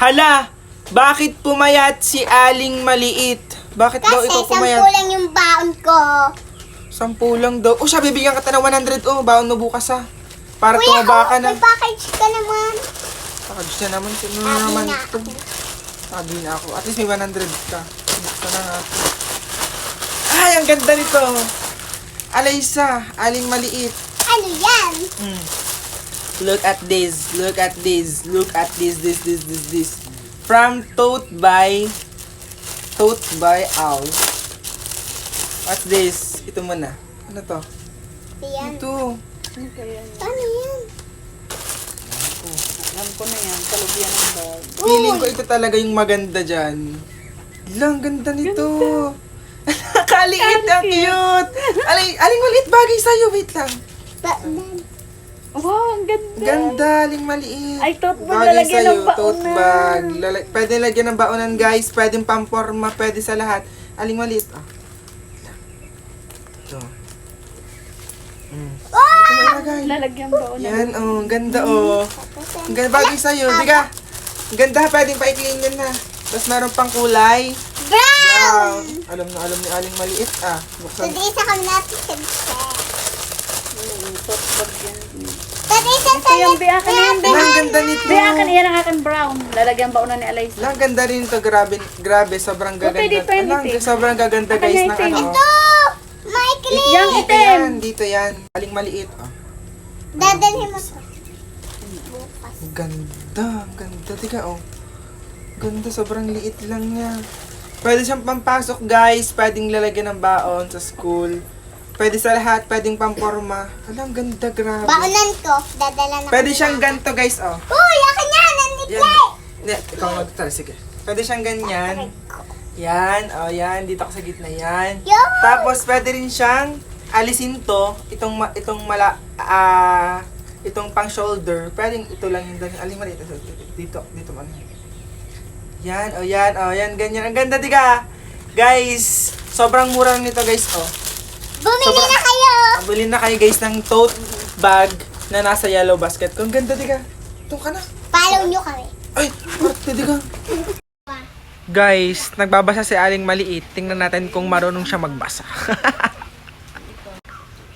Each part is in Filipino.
Hala, bakit pumayat si Aling Maliit? Bakit daw ikaw Kasi pumayat? 10 lang yung baon ko. 10 lang daw. O siya, bibigyan ka ng 100. Oh, baon mo bukas ha. Para Kuya, tumaba ka na. may package ka naman. Package na naman. Sino na Sabi naman na ito? ako. Sabi na ako. At least may 100 ka. Buksan na nga. Ay, ang ganda nito. Alaysa, Aling Maliit. Ano yan? Look at this. Look at this. Look at this. This. From Tote by Owl. What's this? Ito muna. Ano to? Yan. Ito. Ano yan? Alam ko na yan, kalugyan ng bag. Feeling ko ito talaga yung maganda dyan. Lang, ganda nito. Kaliit, ang cute. Aling Maliit, bagay sa'yo. Wait lang. Wow, ang ganda. Ganda, Aling Maliit. Ay, tote bag, Bagay lalagyan sa'yo, ng baonan. tote bag. Pwede lagyan ng baonan, guys. Pwedeng pamporma, pwede sa lahat. Aling Maliit. Ah. Ito. Ito mo ilagay. Lalagyan ba na? Yan, oh. Ganda, oh. Ang ganda, bagay sa'yo. Di ka? Ang ganda, pwedeng paikliin yan na. Tapos meron pang kulay. Brown! Alam ni Aling Maliit, ah. Buksan. Tadi isa kami natin sa Tote bag yan. Tadi isa Ito yung biakan na yan. Ang ganda nito. Biakan yan ang akin brown. Lalagyan ba ni Alaysa? Lang, ganda rin ito. Grabe. Sobrang gaganda. pwede, pwede. Lang, sobrang gaganda, Akin guys, na ng itim. ano. Oh! Maikli! Yang Dito itim. yan, dito yan. Aling Maliit, oh. Dadalhin mo to. Ang ganda. Tiga, oh. Ganda, sobrang liit lang niya. Pwede siyang pampasok, guys. Pwedeng lalagyan ng baon sa school. Pwede sa lahat, pwedeng pamporma. Alam, ganda, grabe. Baonan ko. Dadala na Pwede kami siyang na. ganito, guys, oh. Uy! Akin yan! Nandito Yan. yan! Hindi, ikaw magtara, sige. Pwede siyang ganyan. Yan, oh, yan. Dito ako sa gitna, yan. Yo! Tapos, pwede rin siyang alisin to. Itong pang shoulder. Pwedeng ito lang yung daling. Aling Maliit. Dito man. Yan, ganyan. Ang ganda, diga. Guys, sobrang mura lang nito, guys, oh. Bumili na kayo! Bili na kayo, guys, ng tote bag na nasa yellow basket. Kung ganda, diga. Ito ka na. Follow nyo kami. Ay, arte, diga. Guys, nagbabasa si Aling Maliit. Tingnan natin kung marunong siya magbasa.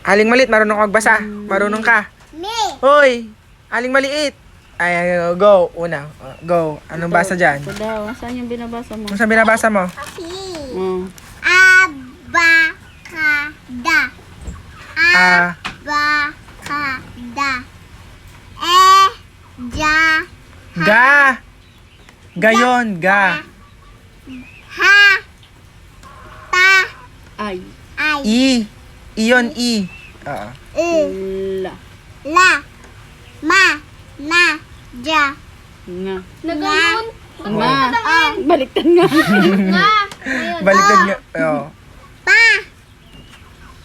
Aling Maliit, marunong ka magbasa? Marunong ka? Me! Hoy! Aling Maliit! Ay, go. Una. Go. Anong basa dyan? Ito daw. Saan yung binabasa mo? Kung saan binabasa mo? Kasi. Abakada. Abakada. Ja. Ga! Gayon, ga. Ha. Ta. Ay. Ay. I. Iyon, i. Oo. La. La. Ma. Na. Ja. Nga. Nagayon. Nga. Baliktad nga. Baliktad nga. Oo. Pa.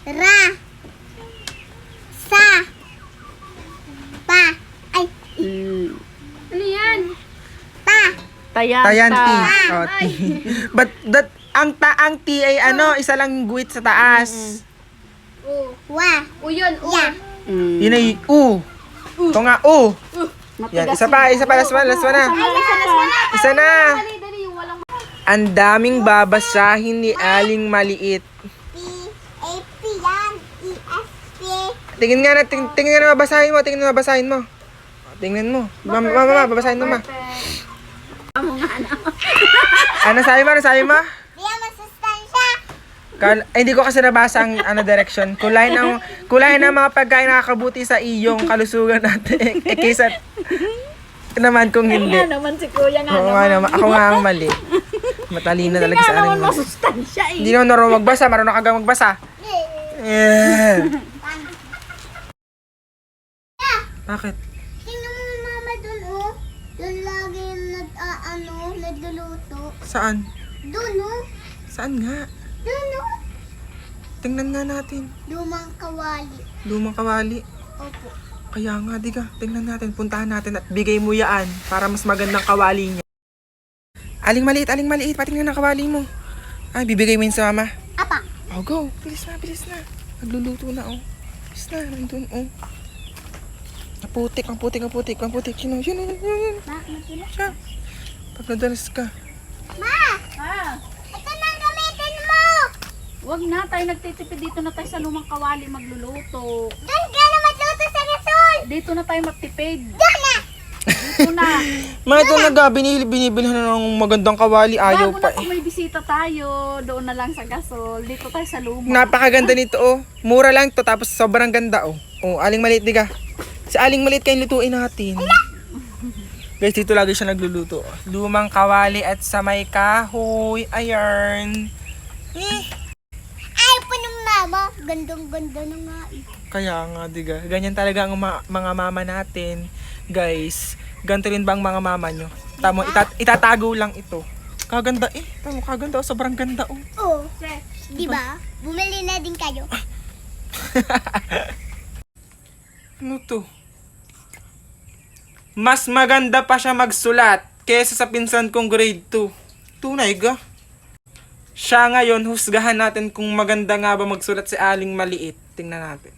Ra. Sa. Pa. Ay. Ano yan? Ta. Tayan. Tayan, ti. Ta. Oh, ti. But, ang ti ay ano, isa lang guwit sa taas. Wa. Uyon, Ya. Yun ay u. Ito nga, u. Yan, Matigas isa pa, last one na. Isa na. Dali, dali, yung walang... Ang daming babasahin ni Aling Maliit. P-A-P yan. E-S-P. Tingin nga na, tingin nga na babasahin mo. Tingnan mo. Mama, babasahin mo, ma. Ano sabi mo? Di yan masustansya. Hindi ko kasi nabasa ang direction. Kulay ng mga pagkain nakakabuti sa iyong kalusugan natin. Kaysa naman kung hindi. Nga naman si Kuya nga Oo naman. nga naman. Ako nga ang mali. Matalino Hindi talaga nga sa naman aling mali. masustansya eh. Hindi naman marunong magbasa. Marunong ka magbasa. Bakit? Tingnan mo yung mama dun, oh. Dun lagi nagluluto. Saan? Dun, oh. Saan nga? Dun, oh. Tingnan nga natin. Lumang kawali. Lumang kawali. Opo. Kaya nga, diga. Tingnan natin. Puntahan natin at bigay mo yaan para mas magandang kawali niya. Aling Maliit. Patingnan ang kawali mo. Ay, bibigay mo yun sa mama. Apa. Oh, go. Bilis na. Nagluluto na, oh. Bilis na, nandun, oh. Ang putik. Yun. Bakit matulog? Siya. Pag nadalas ka. Ma! Ah, Ito na ang gamitin mo! wag na tayo nagtitipid. Dito na tayo sa lumang kawali magluluto. Doon ka na magluto sa gasol! Dito na tayo magtipid. Doon na! Dito na. Mga ito binibilhan na ng magandang kawali. Ayaw Bago pa na kung may bisita tayo, doon na lang sa gasol. Dito tayo sa lumang. Napakaganda nito oh. Mura lang to tapos sobrang ganda oh. Oh, Aling Maliit diga. Si Aling Maliit kayong lutuin natin. Guys, dito lagi siya nagluluto. Lumang kawali at sa may kahoy. Ayan. Ayaw pa ng mama. Gandong-ganda na nga eh. Kaya nga, diga. Ganyan talaga ang mga mama natin. Guys, ganito rin ba ang mga mama nyo? Tamo, itatago lang ito. Kaganda eh. Tamo, kaganda oh. Sobrang ganda oh. Oo. Diba? Bumili na din kayo. Ano to? Mas maganda pa siya magsulat kaysa sa pinsan kong grade 2. Tunay ga? Siya ngayon, husgahan natin kung maganda nga ba magsulat si Aling Maliit. Tingnan natin.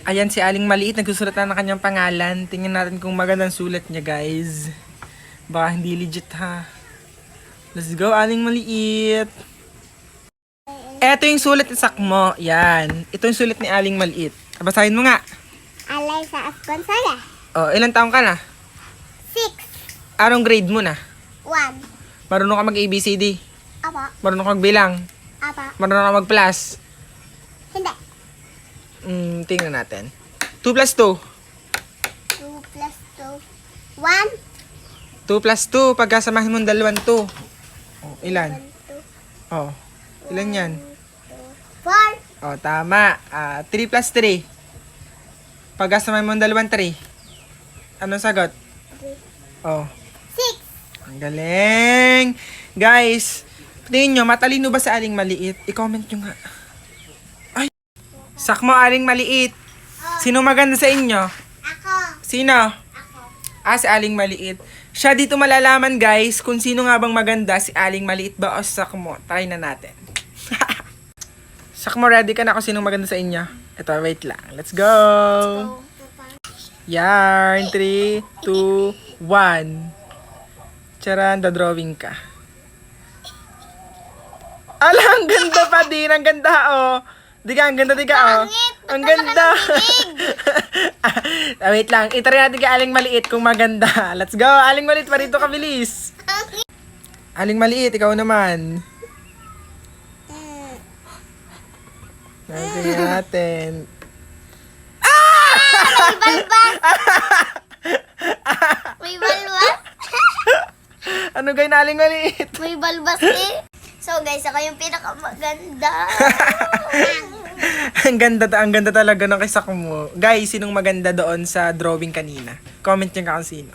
Ayan si Aling Maliit, nagsusulat na ng kanyang pangalan. Tingnan natin kung magandang sulat niya, guys. Baka hindi legit ha. Let's go, Aling Maliit. Eto yung sulat ni Sakmo. Yan. Ito yung sulat ni Aling Maliit. Basahin mo nga. Alay sa Asconsala. Oh, ilang taong ka na? 6. Anong grade mo na? 1. Marunong ka mag-ABCD? Apa. Marunong ka magbilang? Apa. Marunong ka mag-plus? Hindi. Tingnan natin. 2 plus 2. 2 plus 2. 1. 2 plus 2. Pagkasamahin mo ng dalawang 2. Oh, ilan? 2. Oh, ilan yan? 4. Oh, tama. 3 plus 3. Pagkasamahin mo ng dalawang 3. Anong sagot? 3. Oh, 6. ang galing. Guys, tingin nyo, matalino ba sa Aling Maliit? I-comment nyo nga. Ay, Sakmo, Aling Maliit. Sino maganda sa inyo? Ako. Sino? Ako. Si Aling Maliit. Siya dito malalaman guys kung sino nga bang maganda, si Aling Maliit ba o si Sakmo. Try na natin. Sakmo, ready ka na kung sino maganda sa inyo? Ito, wait lang. Let's go! Yarn! 3, 2, 1. Charan, drawing ka. Ala, ang ganda pa din. Ang ganda, oh. Diga, ang ganda, diga, oh. Ang ganda. Wait lang. Itry natin kay Aling Maliit kung maganda. Let's go. Aling Maliit, parito ka, bilis. Aling Maliit, ikaw naman. Natin natin. May balbas. May balbas. Ano gay na Aling Maliit? May balbas eh. So guys, ako yung pinakamaganda. Ang ganda talaga ng kay Sakmo. Guys, sinong maganda doon sa drawing kanina? Comment nyo ka kung sino.